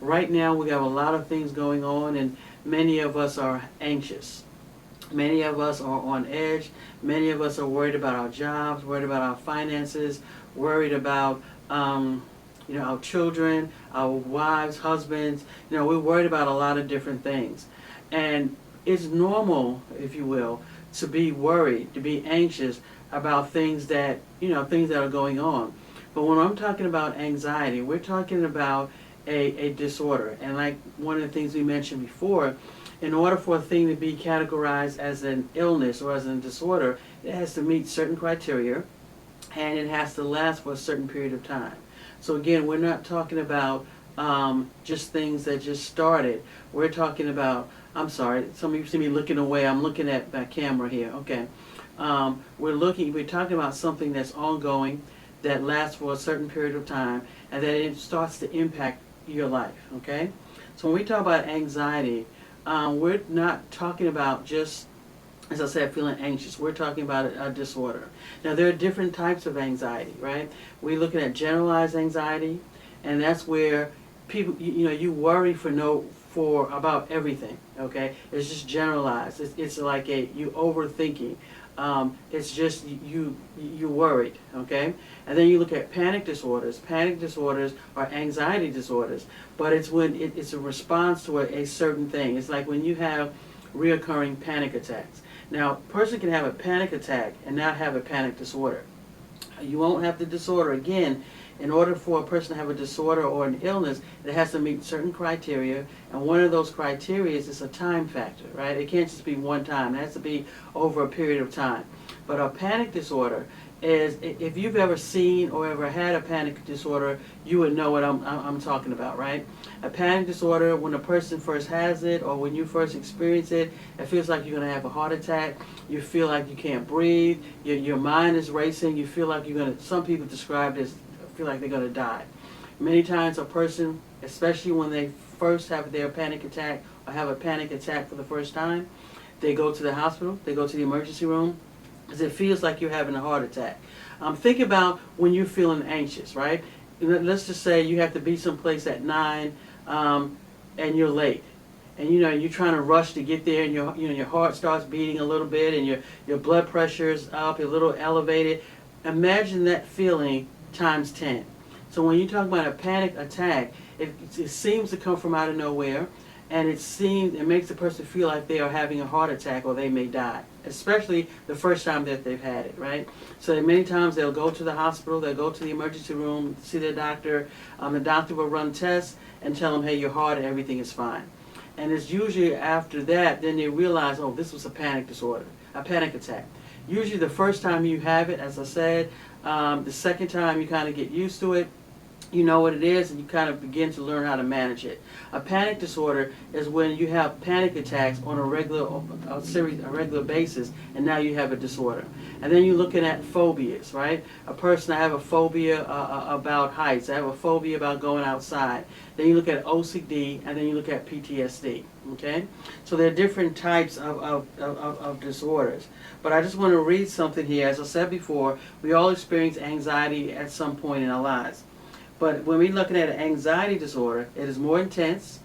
right now we have a lot of things going on, and many of us are anxious. Many of us are on edge. Many of us are worried about our jobs, worried about our finances, worried about our children, our wives, husbands. We're worried about a lot of different things. And it's normal, if you will, to be worried, to be anxious about things that are going on. But when I'm talking about anxiety, we're talking about a disorder. And like one of the things we mentioned before, in order for a thing to be categorized as an illness or as a disorder, it has to meet certain criteria, and it has to last for a certain period of time. So again, we're not talking about just things that just started. We're talking about, I'm sorry, some of you see me looking away. I'm looking at my camera here. Okay. We're talking about something that's ongoing, that lasts for a certain period of time, and that it starts to impact your life. Okay. So when we talk about anxiety, we're not talking about just, as I said, feeling anxious. We're talking about a disorder. Now, there are different types of anxiety, right? We're looking at generalized anxiety, and that's where people, you worry for about everything. Okay, it's just generalized. It's like you overthinking. It's just you're worried. Okay, and then you look at panic disorders. Panic disorders are anxiety disorders, but it's when it's a response to a certain thing. It's like when you have reoccurring panic attacks. Now, a person can have a panic attack and not have a panic disorder. You won't have the disorder. Again, in order for a person to have a disorder or an illness, it has to meet certain criteria, and one of those criteria is a time factor, right? It can't just be one time. It has to be over a period of time. But a panic disorder is, if you've ever seen or ever had a panic disorder, you would know what I'm talking about, right? A panic disorder, when a person first has it or when you first experience it, it feels like you're going to have a heart attack. You feel like you can't breathe. Your mind is racing. You feel like some people describe this, feel like they're going to die. Many times a person, especially when they first have their panic attack or have a panic attack for the first time, they go to the hospital, they go to the emergency room, because it feels like you're having a heart attack. Think about when you're feeling anxious, right? Let's just say you have to be someplace at 9 and you're late. And you're trying to rush to get there, and your heart starts beating a little bit, and your blood pressure is up, you're a little elevated. Imagine that feeling times 10. So when you talk about a panic attack, it seems to come from out of nowhere, and it makes the person feel like they are having a heart attack or they may die, especially the first time that they've had it, right? So many times they'll go to the hospital, they'll go to the emergency room, see their doctor. The doctor will run tests and tell them, hey, your heart and everything is fine. And it's usually after that, then they realize, oh, this was a panic disorder, a panic attack. Usually the first time you have it, as I said, the second time you kind of get used to it, you know what it is, and you kind of begin to learn how to manage it. A panic disorder is when you have panic attacks on a regular basis, and now you have a disorder. And then you're looking at phobias, right? A person, I have a phobia about heights. I have a phobia about going outside. Then you look at OCD, and then you look at PTSD. Okay, so there are different types of disorders. But I just want to read something here. As I said before, we all experience anxiety at some point in our lives. But when we're looking at an anxiety disorder, it is more intense,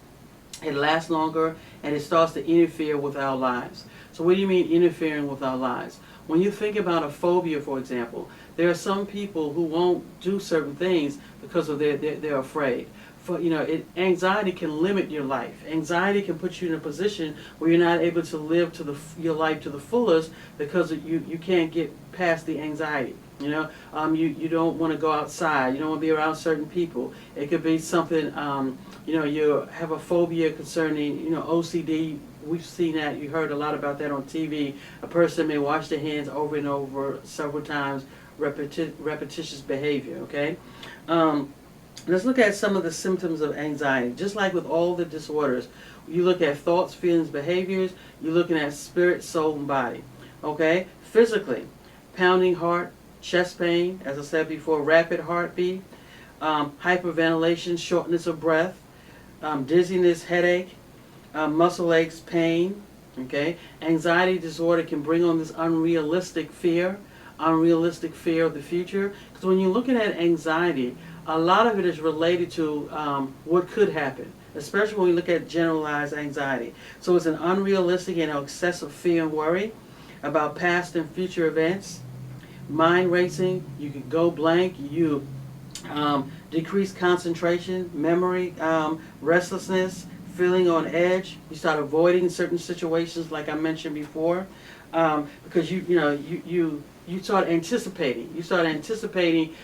it lasts longer, and it starts to interfere with our lives. So what do you mean interfering with our lives? When you think about a phobia, for example, there are some people who won't do certain things because of they're afraid. Anxiety can limit your life. Anxiety can put you in a position where you're not able to live your life to the fullest because you can't get past the anxiety. You don't want to go outside. You don't want to be around certain people. It could be something, you have a phobia concerning, OCD. We've seen that. You heard a lot about that on TV. A person may wash their hands over and over several times, repetitious behavior, okay? Let's look at some of the symptoms of anxiety. Just like with all the disorders, you look at thoughts, feelings, behaviors. You're looking at spirit, soul, and body, okay? Physically, pounding heart, chest pain, as I said before, rapid heartbeat, hyperventilation, shortness of breath, dizziness, headache, muscle aches, pain, okay? Anxiety disorder can bring on this unrealistic fear of the future. Because when you're looking at anxiety, a lot of it is related to what could happen, especially when we look at generalized anxiety. So it's an unrealistic and excessive fear and worry about past and future events, mind racing, you could go blank, you decrease concentration, memory, restlessness, feeling on edge. You start avoiding certain situations, like I mentioned before, because you start anticipating. You start anticipating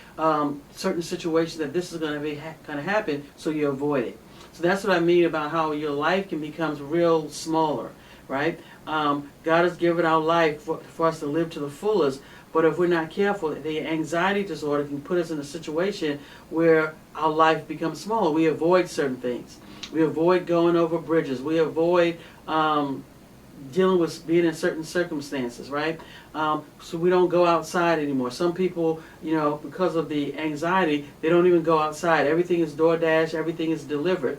certain situations that this is going to be going to happen, so you avoid it. So that's what I mean about how your life can become real smaller, right? God has given our life for us to live to the fullest. But if we're not careful, the anxiety disorder can put us in a situation where our life becomes smaller. We avoid certain things. We avoid going over bridges. We avoid dealing with being in certain circumstances, right? So we don't go outside anymore. Some people, because of the anxiety, they don't even go outside. Everything is DoorDash, everything is delivered.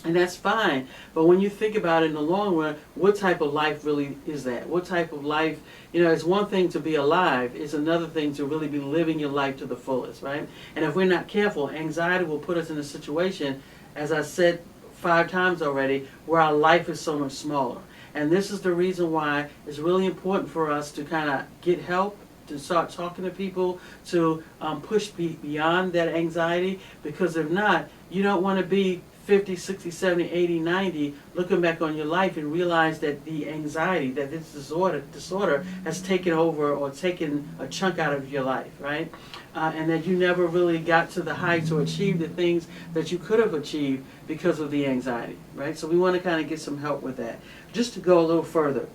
And that's fine. But when you think about it in the long run, what type of life really is that? What type of life, it's one thing to be alive. It's another thing to really be living your life to the fullest, right? And if we're not careful, anxiety will put us in a situation, as I said 5 times already, where our life is so much smaller. And this is the reason why it's really important for us to kind of get help, to start talking to people, to push beyond that anxiety. Because if not, you don't want to be 50, 60, 70, 80, 90, looking back on your life and realize that the anxiety, that this disorder has taken over or taken a chunk out of your life, right? And that you never really got to the heights or achieved the things that you could have achieved because of the anxiety, right? So we want to kind of get some help with that. Just to go a little further,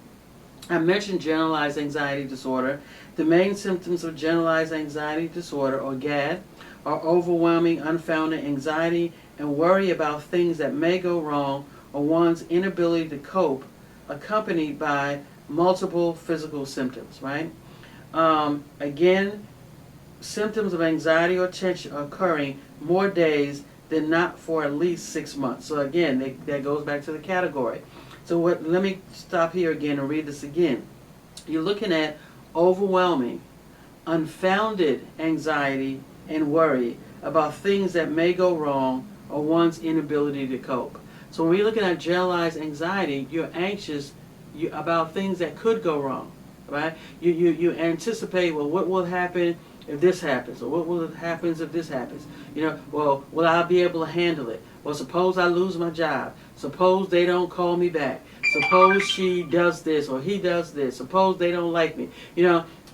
I mentioned generalized anxiety disorder. The main symptoms of generalized anxiety disorder, or GAD, are overwhelming, unfounded anxiety and worry about things that may go wrong, or one's inability to cope, accompanied by multiple physical symptoms, right? Again, symptoms of anxiety or tension are occurring more days than not for at least 6 months. So again, that goes back to the category. So let me stop here again and read this again. You're looking at overwhelming, unfounded anxiety and worry about things that may go wrong, or one's inability to cope. So when we're looking at generalized anxiety, you're anxious about things that could go wrong, right? You anticipate, well, what will happen if this happens, or what will happen if this happens? Well, will I be able to handle it? Well, suppose I lose my job. Suppose they don't call me back. Suppose she does this or he does this. Suppose they don't like me.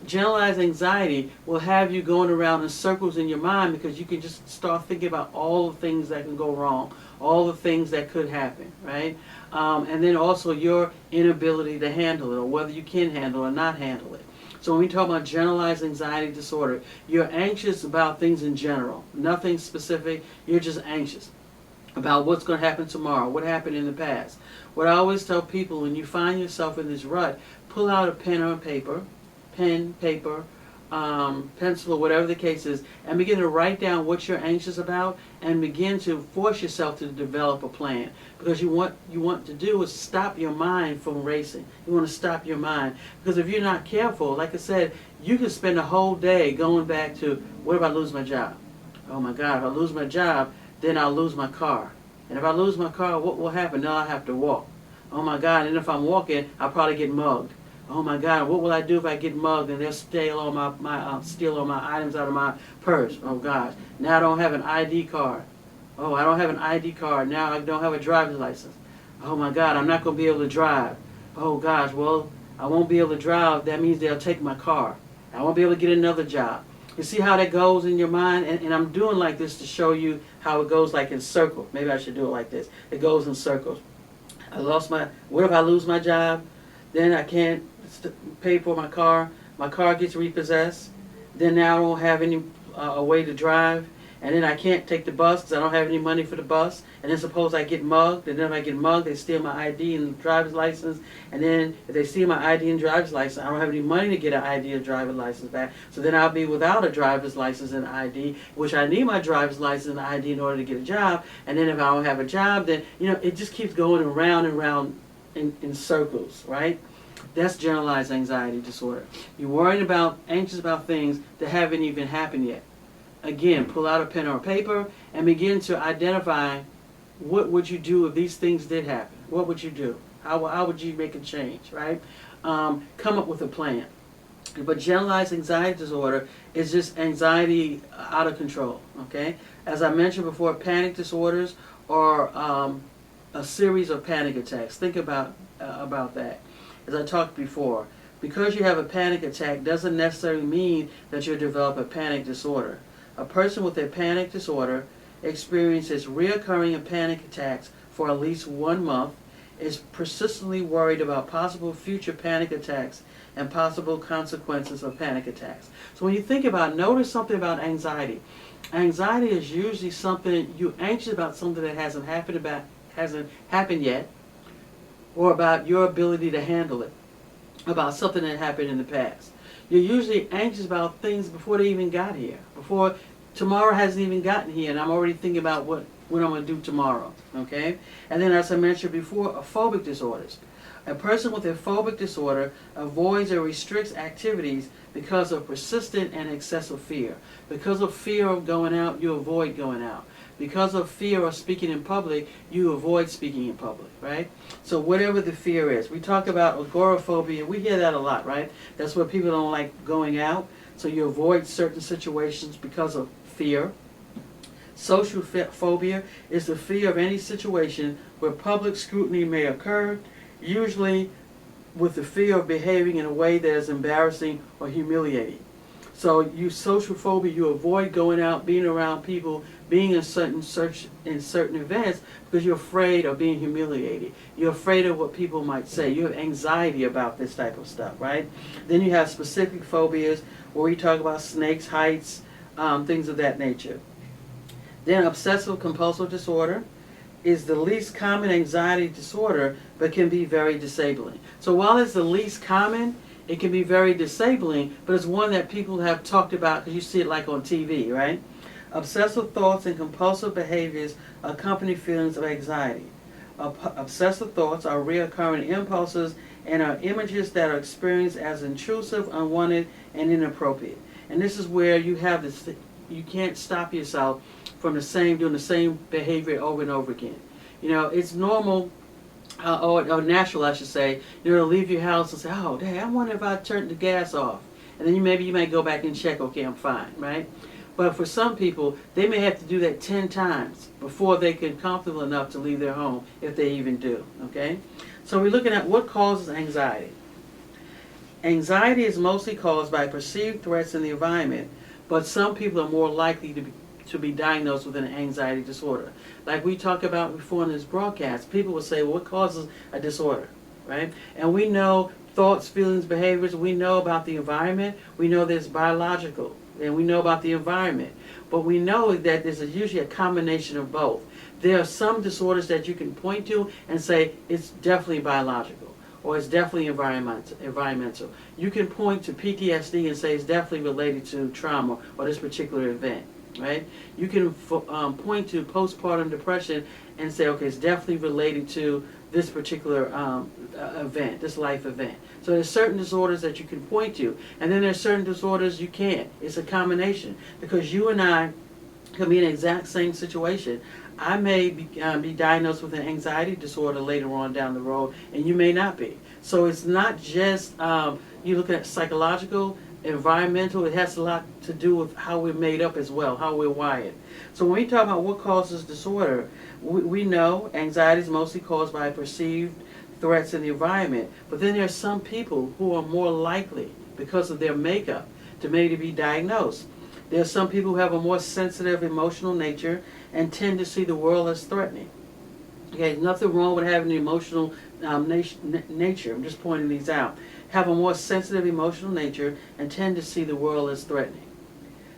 Generalized anxiety will have you going around in circles in your mind, because you can just start thinking about all the things that can go wrong, all the things that could happen, right? And then also your inability to handle it, or whether you can handle it or not handle it. So when we talk about generalized anxiety disorder, you're anxious about things in general, nothing specific. You're just anxious about what's going to happen tomorrow, what happened in the past. What I always tell people, when you find yourself in this rut, pull out a pen or paper, pencil, or whatever the case is, and begin to write down what you're anxious about, and begin to force yourself to develop a plan. Because you want to do is stop your mind from racing. You want to stop your mind, because if you're not careful, like I said, you can spend a whole day going back to, what if I lose my job? Oh my God, if I lose my job, then I'll lose my car. And if I lose my car, what will happen? Now I have to walk. Oh my God, and if I'm walking, I'll probably get mugged. Oh my God, what will I do if I get mugged and they'll steal all my items out of my purse? Oh gosh, now I don't have an ID card. Oh, I don't have an ID card. Now I don't have a driver's license. Oh my God, I'm not going to be able to drive. Oh gosh, well, I won't be able to drive. That means they'll take my car. I won't be able to get another job. You see how that goes in your mind? And I'm doing like this to show you how it goes, like in circles. Maybe I should do it like this. It goes in circles. What if I lose my job? Then I can't pay for my car. My car gets repossessed. Then now I don't have any a way to drive. And then I can't take the bus because I don't have any money for the bus. And then suppose I get mugged. And then if I get mugged, they steal my ID and driver's license. And then if they steal my ID and driver's license, I don't have any money to get an ID or driver's license back. So then I'll be without a driver's license and ID, which I need my driver's license and ID in order to get a job. And then if I don't have a job, then, it just keeps going around and around in circles, right? That's generalized anxiety disorder. You're worried anxious about things that haven't even happened yet. Again, pull out a pen or paper and begin to identify what would you do if these things did happen? What would you do? How would you make a change, right? Come up with a plan. But generalized anxiety disorder is just anxiety out of control, okay? As I mentioned before, panic disorders are a series of panic attacks. Think about that. As I talked before, because you have a panic attack doesn't necessarily mean that you'll develop a panic disorder. A person with a panic disorder experiences reoccurring panic attacks for at least 1 month, is persistently worried about possible future panic attacks and possible consequences of panic attacks. So when you think about, notice something about anxiety. Anxiety is usually something you're anxious about, something that hasn't happened yet, or about your ability to handle it, about something that happened in the past. You're usually anxious about things before they even got here, before tomorrow hasn't even gotten here, and I'm already thinking about what I'm going to do tomorrow, okay? And then, as I mentioned before, phobic disorders. A person with a phobic disorder avoids or restricts activities because of persistent and excessive fear. Because of fear of going out, you avoid going out. Because of fear of speaking in public, you avoid speaking in public, right? So whatever the fear is. We talk about agoraphobia. We hear that a lot, right? That's where people don't like going out. So you avoid certain situations because of fear. Social phobia is the fear of any situation where public scrutiny may occur, usually with the fear of behaving in a way that is embarrassing or humiliating. So you social phobia, you avoid going out, being around people, being in certain events because you're afraid of being humiliated. You're afraid of what people might say. You have anxiety about this type of stuff, right? Then you have specific phobias where we talk about snakes, heights, things of that nature. Then obsessive compulsive disorder is the least common anxiety disorder, but can be very disabling. So while it's the least common, it can be very disabling, but it's one that people have talked about because you see it like on TV, right? Obsessive thoughts and compulsive behaviors accompany feelings of anxiety. Obsessive thoughts are recurring impulses and are images that are experienced as intrusive, unwanted, and inappropriate. And this is where you have this, you can't stop yourself from doing the same behavior over and over again. You know, it's normal, or natural, I should say, to leave your house and say, oh, dang, I wonder if I turned the gas off. And then you might go back and check, okay, I'm fine, right? But for some people, they may have to do that 10 times before they get comfortable enough to leave their home, if they even do, okay? So we're looking at what causes anxiety. Anxiety is mostly caused by perceived threats in the environment, but some people are more likely to be diagnosed with an anxiety disorder. Like we talked about before in this broadcast, people will say, well, what causes a disorder, right? And we know thoughts, feelings, behaviors, we know about the environment, we know there's biological, and we know about the environment. But we know that there's usually a combination of both. There are some disorders that you can point to and say, it's definitely biological, or it's definitely environmental. You can point to PTSD and say it's definitely related to trauma or this particular event. Right? You can point to postpartum depression and say, okay, it's definitely related to this particular event, this life event. So there's certain disorders that you can point to, and then there's certain disorders you can't. It's a combination, because you and I can be in the exact same situation. I may be diagnosed with an anxiety disorder later on down the road, and you may not be. So it's not just you look at psychological, environmental, it has a lot to do with how we're made up as well, how we're wired. So when we talk about what causes disorder, we know anxiety is mostly caused by perceived threats in the environment, but then there are some people who are more likely, because of their makeup, to maybe be diagnosed. There are some people who have a more sensitive emotional nature and tend to see the world as threatening. Okay, there's nothing wrong with having an emotional nature. I'm just pointing these out. Have a more sensitive emotional nature and tend to see the world as threatening.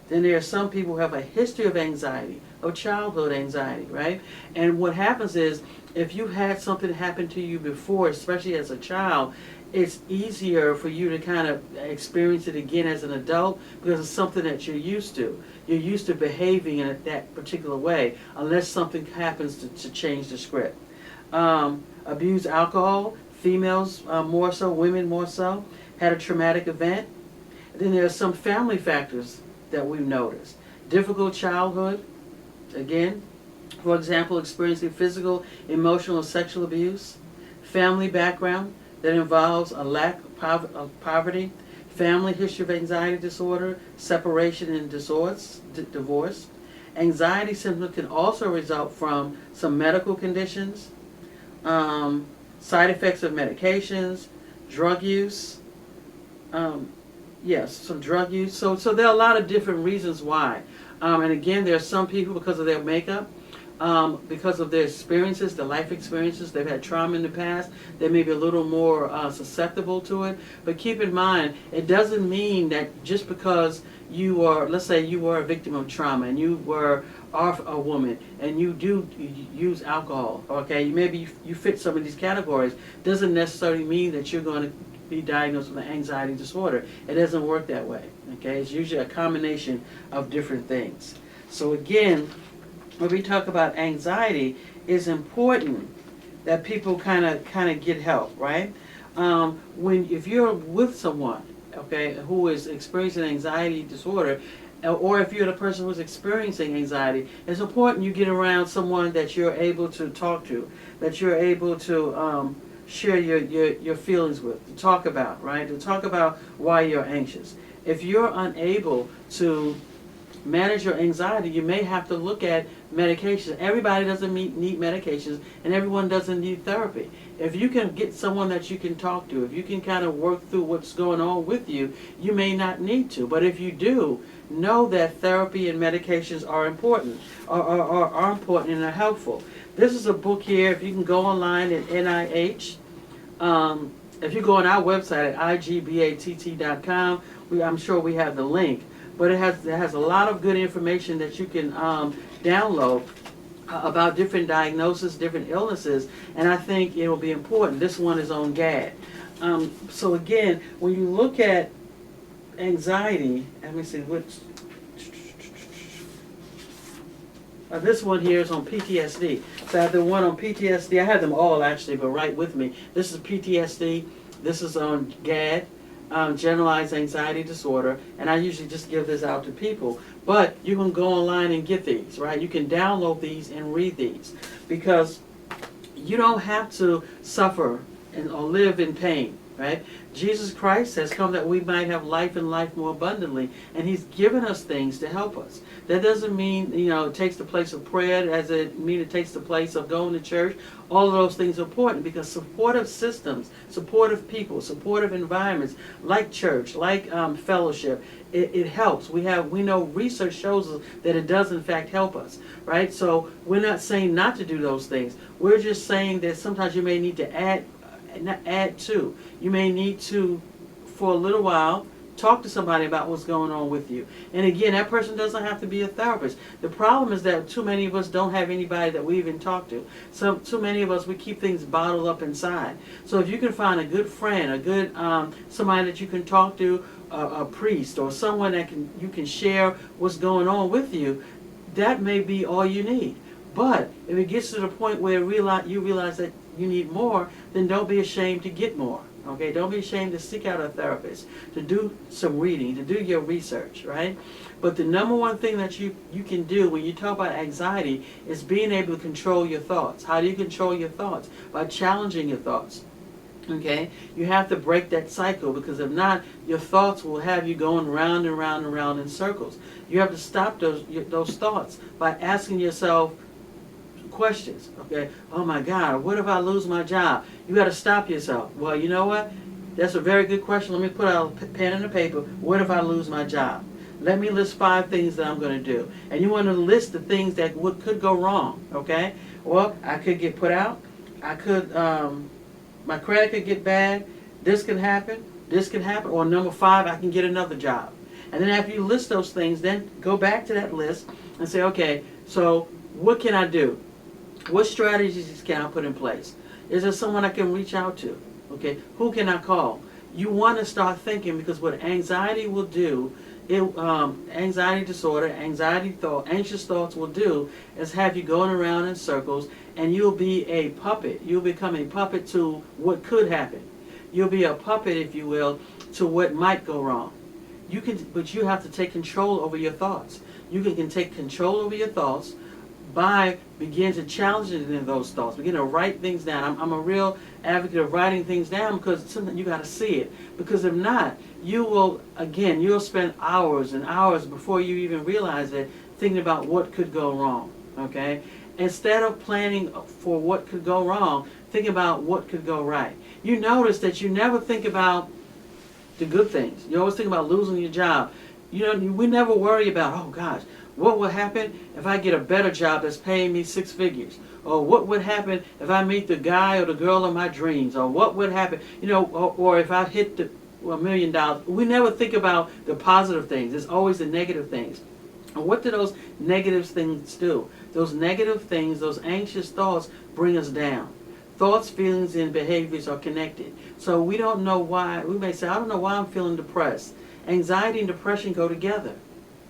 Then there are some people who have a history of anxiety, of childhood anxiety, right? And what happens is, if you had something happen to you before, especially as a child, it's easier for you to kind of experience it again as an adult because it's something that you're used to. You're used to behaving in that particular way unless something happens to change the script. Abuse alcohol, females more so, women more so, had a traumatic event. Then there are some family factors that we've noticed. Difficult childhood, again, For example, experiencing physical, emotional, or sexual abuse, family background that involves a lack of poverty, family history of anxiety disorder, separation and divorce. Anxiety symptoms can also result from some medical conditions, side effects of medications, drug use. Yes, some drug use. So there are a lot of different reasons why. And again, there are some people, because of their makeup, because of their experiences, their life experiences, they've had trauma in the past, they may be a little more susceptible to it. But keep in mind, it doesn't mean that just because you are, let's say you were a victim of trauma and you are a woman and you do use alcohol, okay, maybe you fit some of these categories, doesn't necessarily mean that you're going to be diagnosed with an anxiety disorder. It doesn't work that way, okay? It's usually a combination of different things. So again, when we talk about anxiety, it's important that people kind of get help, right? If you're with someone, okay, who is experiencing anxiety disorder, or if you're the person who's experiencing anxiety, it's important you get around someone that you're able to talk to, that you're able to share your feelings with, to talk about, right? To talk about why you're anxious. If you're unable to manage your anxiety, you may have to look at medications. Everybody doesn't need medications, and everyone doesn't need therapy. If you can get someone that you can talk to, if you can kind of work through what's going on with you, you may not need to. But if you do, know that therapy and medications are important, are important and are helpful. This is a book here. If you can go online at NIH, if you go on our website at igbatt.com, I'm sure we have the link. But it has a lot of good information that you can download about different diagnoses, different illnesses, and I think it will be important. This one is on GAD. So again, when you look at anxiety, let me see which. This one here is on PTSD. So I have the one on PTSD. I have them all actually, but right with me. This is PTSD. This is on GAD. Generalized anxiety disorder, and I usually just give this out to people, but you can go online and get these, right? You can download these and read these, because you don't have to suffer or live in pain, right? Jesus Christ has come that we might have life and life more abundantly, and he's given us things to help us. That doesn't mean, it takes the place of prayer, as it mean it takes the place of going to church. All of those things are important, because supportive systems, supportive people, supportive environments, like church, like fellowship, it helps. We know research shows us that it does in fact help us, right? So we're not saying not to do those things. We're just saying that sometimes you may need to add to. You may need to, for a little while, talk to somebody about what's going on with you. And again, that person doesn't have to be a therapist. The problem is that too many of us don't have anybody that we even talk to. So too many of us, we keep things bottled up inside. So if you can find a good friend, a good somebody that you can talk to, a priest or someone that you can share what's going on with you, that may be all you need. But if it gets to the point where you realize that you need more, then don't be ashamed to get more. Okay, don't be ashamed to seek out a therapist, to do some reading, to do your research, right? But the number one thing that you can do when you talk about anxiety is being able to control your thoughts. How do you control your thoughts? By challenging your thoughts. Okay, you have to break that cycle, because if not, your thoughts will have you going round and round and round in circles. You have to stop those thoughts by asking yourself questions. Okay, oh my God, what if I lose my job? You got to stop yourself. Well, you know what? That's a very good question. Let me put out a pen and a paper. What if I lose my job? Let me list 5 things that I'm going to do. And you want to list the things that could go wrong. Okay? Well, I could get put out. I could, my credit could get bad. This can happen. This can happen. Or number 5, I can get another job. And then after you list those things, then go back to that list and say, okay, so what can I do? What strategies can I put in place? Is there someone I can reach out to? Okay, who can I call? You want to start thinking, because what anxiety will do, anxiety disorder, anxious thoughts will do is have you going around in circles, and you'll be a puppet. You'll become a puppet to what could happen. You'll be a puppet, if you will, to what might go wrong. But you have to take control over your thoughts. You can take control over your thoughts by begin to challenge it in those thoughts. Begin to write things down. I'm a real advocate of writing things down because sometimes you got to see it. Because if not, you'll spend hours and hours before you even realize it thinking about what could go wrong. Okay? Instead of planning for what could go wrong, think about what could go right. You notice that you never think about the good things. You always think about losing your job. We never worry about, oh gosh, what will happen if I get a better job that's paying me 6 figures? Or what would happen if I meet the guy or the girl of my dreams? Or what would happen, or if I hit $1 million? We never think about the positive things. It's always the negative things. And what do those negative things do? Those negative things, those anxious thoughts bring us down. Thoughts, feelings, and behaviors are connected. So we don't know why. We may say, I don't know why I'm feeling depressed. Anxiety and depression go together.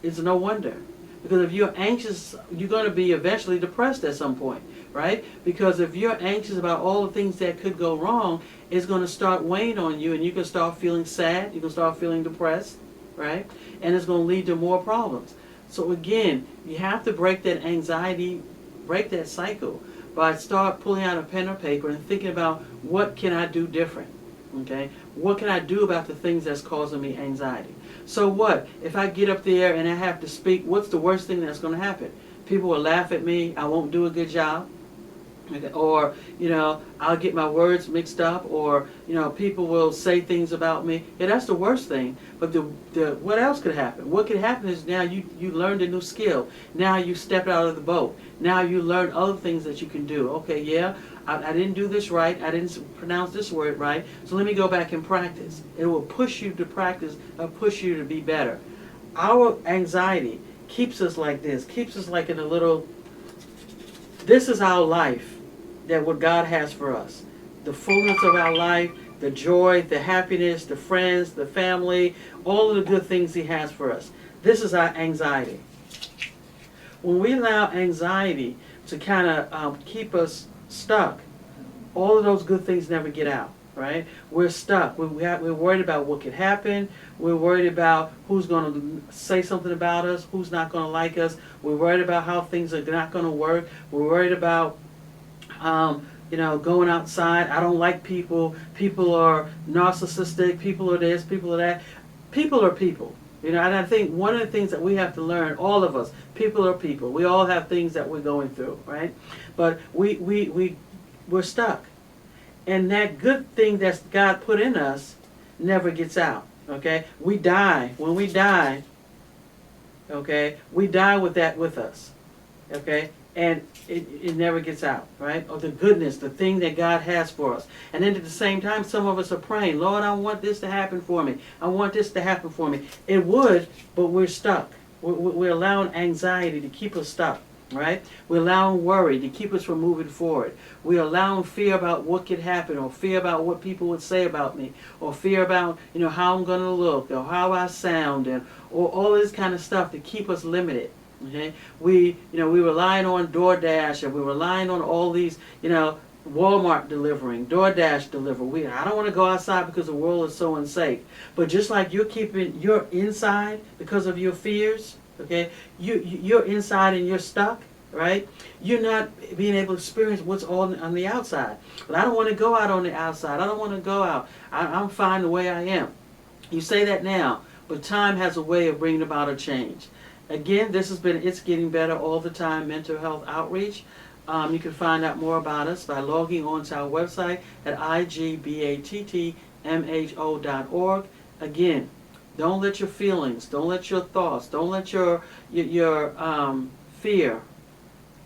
It's no wonder. Because if you're anxious, you're going to be eventually depressed at some point, right? Because if you're anxious about all the things that could go wrong, it's going to start weighing on you, and you can start feeling sad. You can start feeling depressed, right? And it's going to lead to more problems. So again, you have to break that anxiety, break that cycle by start pulling out a pen or paper and thinking about what can I do different, okay? What can I do about the things that's causing me anxiety? So what? If I get up there and I have to speak, what's the worst thing that's going to happen? People will laugh at me. I won't do a good job. Okay? Or, I'll get my words mixed up. Or, people will say things about me. Yeah, that's the worst thing. But what else could happen? What could happen is now you learned a new skill. Now you stepped out of the boat. Now you learned other things that you can do. Okay, yeah, I didn't do this right. I didn't pronounce this word right. So let me go back and practice. It will push you to practice, push you to be better. Our anxiety keeps us like this, keeps us like in a little, this is our life, that what God has for us. The fullness of our life, the joy, the happiness, the friends, the family, all of the good things He has for us. This is our anxiety. When we allow anxiety to kind of keep us stuck, all of those good things never get out, right? We're stuck. We're worried about what could happen. We're worried about who's going to say something about us, who's not going to like us. We're worried about how things are not going to work. We're worried about going outside. I don't like people. People are narcissistic. People are this. People are that. People are people. And I think one of the things that we have to learn, all of us, people are people. We all have things that we're going through, right? But we're stuck. And that good thing that God put in us never gets out, okay? We die. When we die, okay, we die with that with us, okay? And it never gets out, right? Or the goodness, the thing that God has for us. And then at the same time, some of us are praying, Lord, I want this to happen for me. I want this to happen for me. It would, but we're stuck. We're allowing anxiety to keep us stuck, right? We're allowing worry to keep us from moving forward. We're allowing fear about what could happen, or fear about what people would say about me, or fear about, how I'm going to look, or how I sound, or all this kind of stuff to keep us limited. Okay, we relying on DoorDash, and we're relying on all these, Walmart delivering, DoorDash deliver. I don't want to go outside because the world is so unsafe. But just like you're keeping your inside because of your fears, okay, you're inside and you're stuck, right? You're not being able to experience what's on the outside. But I don't want to go out on the outside. I don't want to go out. I'm fine the way I am. You say that now, but time has a way of bringing about a change. Again, this has been It's Getting Better All the Time Mental Health Outreach. You can find out more about us by logging on to our website at igbattmho.org. Again, don't let your feelings, don't let your thoughts, don't let your fear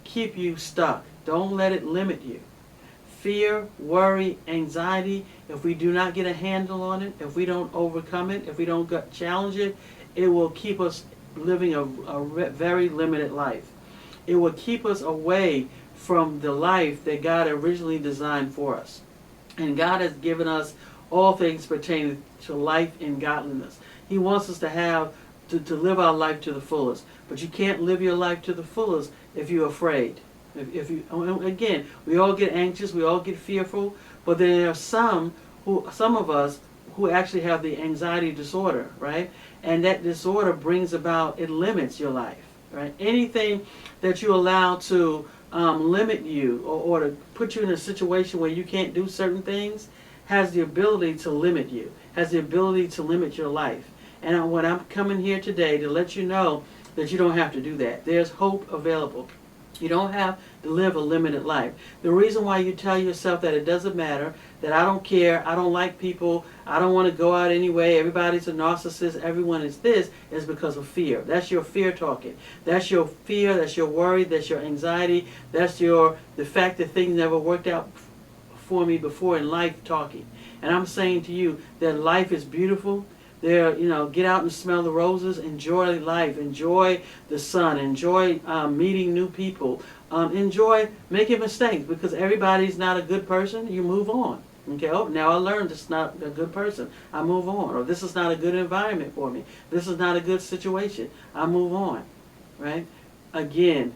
keep you stuck. Don't let it limit you. Fear, worry, anxiety, if we do not get a handle on it, if we don't overcome it, if we don't challenge it, it will keep us living a very limited life. It will keep us away from the life that God originally designed for us. And God has given us all things pertaining to life and godliness. He wants us to live our life to the fullest. But you can't live your life to the fullest if you're afraid. Again, we all get anxious, we all get fearful, but there are some of us who actually have the anxiety disorder, right? And that disorder brings about, it limits your life. right? Anything that you allow to limit you, or to put you in a situation where you can't do certain things, has the ability to limit you, has the ability to limit your life. And what I'm coming here today to let you know that you don't have to do that. There's hope available. You don't have to live a limited life. The reason why you tell yourself that it doesn't matter, that I don't care, I don't like people, I don't want to go out anyway, everybody's a narcissist, everyone is this, is because of fear. That's your fear talking. That's your fear, that's your worry, that's your anxiety, that's the fact that things never worked out for me before in life talking. And I'm saying to you that life is beautiful. There, get out and smell the roses. Enjoy life. Enjoy the sun. Enjoy meeting new people. Enjoy making mistakes, because everybody's not a good person. You move on. Okay. Oh, now I learned this is not a good person. I move on. Or this is not a good environment for me. This is not a good situation. I move on. Right. Again,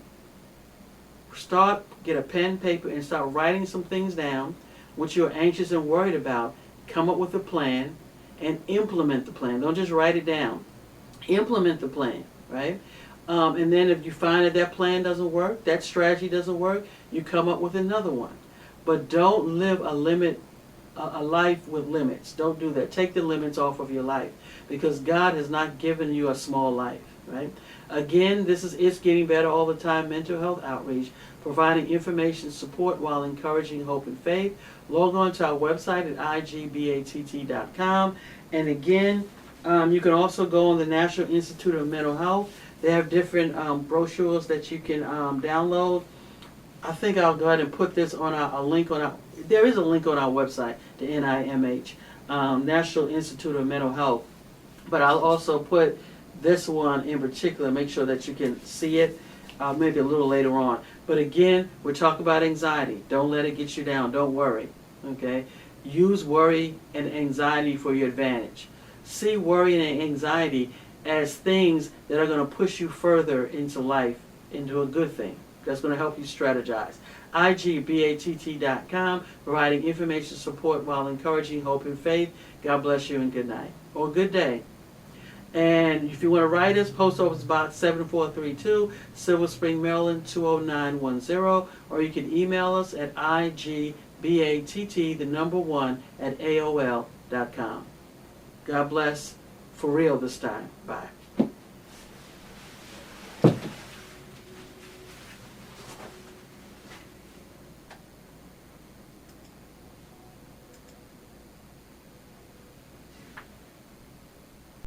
get a pen, paper, and start writing some things down, which you're anxious and worried about. Come up with a plan. And implement the plan. Don't just write it down. Implement the plan, right? And then if you find that plan doesn't work, that strategy doesn't work, you come up with another one. But don't live a life with limits. Don't do that. Take the limits off of your life, because God has not given you a small life, right? Again, this is It's Getting Better All the Time Mental Health Outreach, providing information support while encouraging hope and faith. Log on to our website at igbatt.com. And again, you can also go on the National Institute of Mental Health. They have different brochures that you can download. I think I'll go ahead and put this on there is a link on our website, the NIMH, National Institute of Mental Health. But I'll also put this one in particular, make sure that you can see it, maybe a little later on. But again, we're talking about anxiety. Don't let it get you down. Don't worry. Okay? Use worry and anxiety for your advantage. See worry and anxiety as things that are going to push you further into life, into a good thing. That's going to help you strategize. igbatt.com, providing information support while encouraging hope and faith. God bless you and good night. Or good day. And if you want to write us, Post Office Box 7432, Silver Spring, Maryland 20910, or you can email us at igbatt1@AOL.com. God bless, for real this time. Bye.